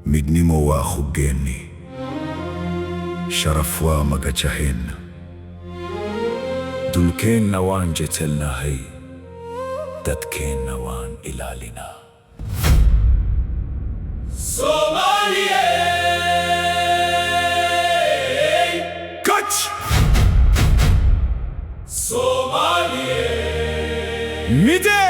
midni mo wa khugeni sharafwa magachahin dulken nawan jetelna hay dadken nawan ilalina Somaliye Kaç Somaliye Mide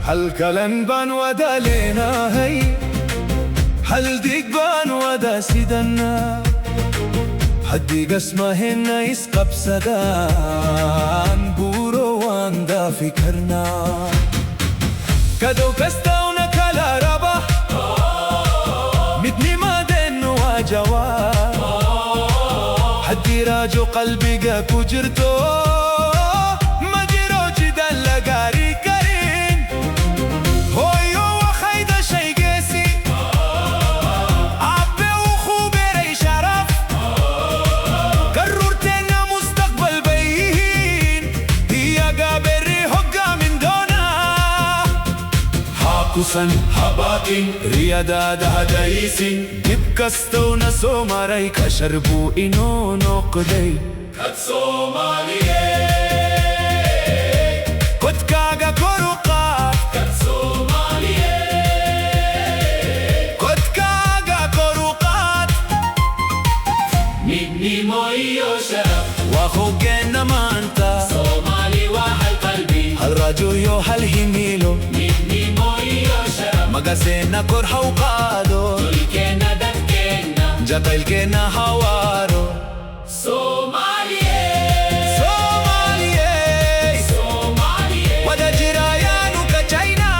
هل كلن بان ودا لينا هي هل ديك بان ودا سيدنا حدي قسمه هنا يسقب سدان بورو واندا فكرنا كدو كستونا كلا ربا مدني ما دين واجوا حدي راجو قلبي قاكو جرتو كسن حبائن ريادا دهدايسين جبكستونا سوماري كشربو إنو نقدي كت سوماليه كت كاغا كوروقات كت سوماليه كت كاغا كوروقات مدني مويو شرف وخوجنا مانتا سومالي وحل قلبي هل راجو يو هل هميلو مغاسينا كرها وقادو دلكينا دكينا جطيلكينا هوارو Somaliye Somaliye Somaliye ودا جرايانو كچاينا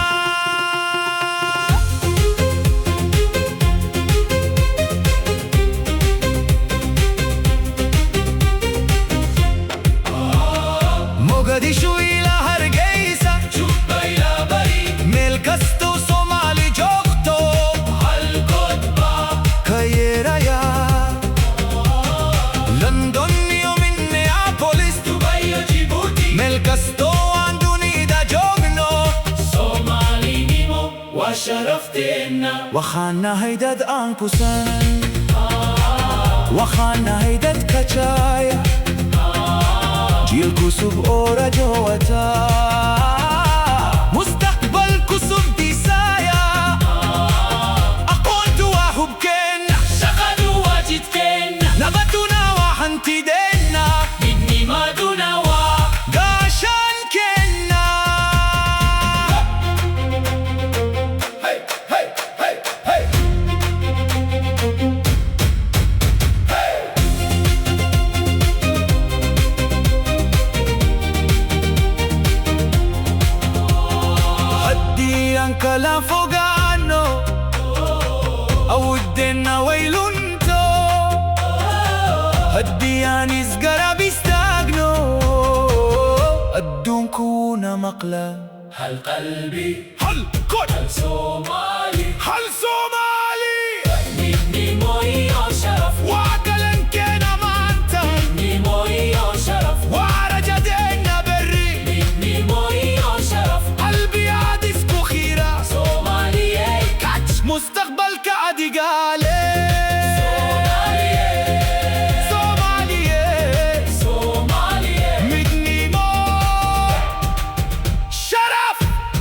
موغاديشو إلى هرقيسة جوبا إلى بريد ملكستو شرفتنا وخانا هيداد أنكسان وخانا هيداد كچايا جيل كسب أورا جواتا مستقبل كسب ديسايا أقوانت واحب كنا شغل واجد كنا نبتنا وحنتي دينا بدني ما دونا وقاشان كنا كلام فوقانو أودنا ويلونتو هدياني زقرا بيستاقنو الدون كونا مقلا هل قلبي هل كل هل سومالي هل سومالي مدني موي شرف وعقلن كينا مانتا مدني موي شرف وعرجدنا بري مدني موي شرف قلبي عادسكو خيرا Somaliye كاتش مستقبل كعدي قالي Somaliye Somaliye مدني مو شرف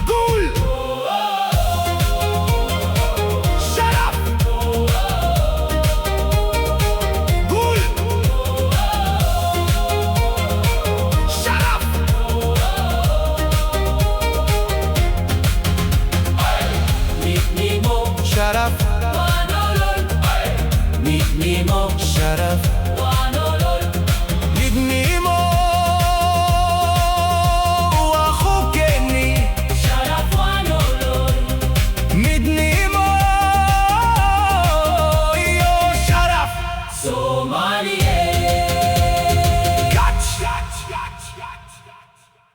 قول شرف قول شرف مدني مو شرف مدني مو شرف مدني مو واخوكني شرف مدني مو Somaliye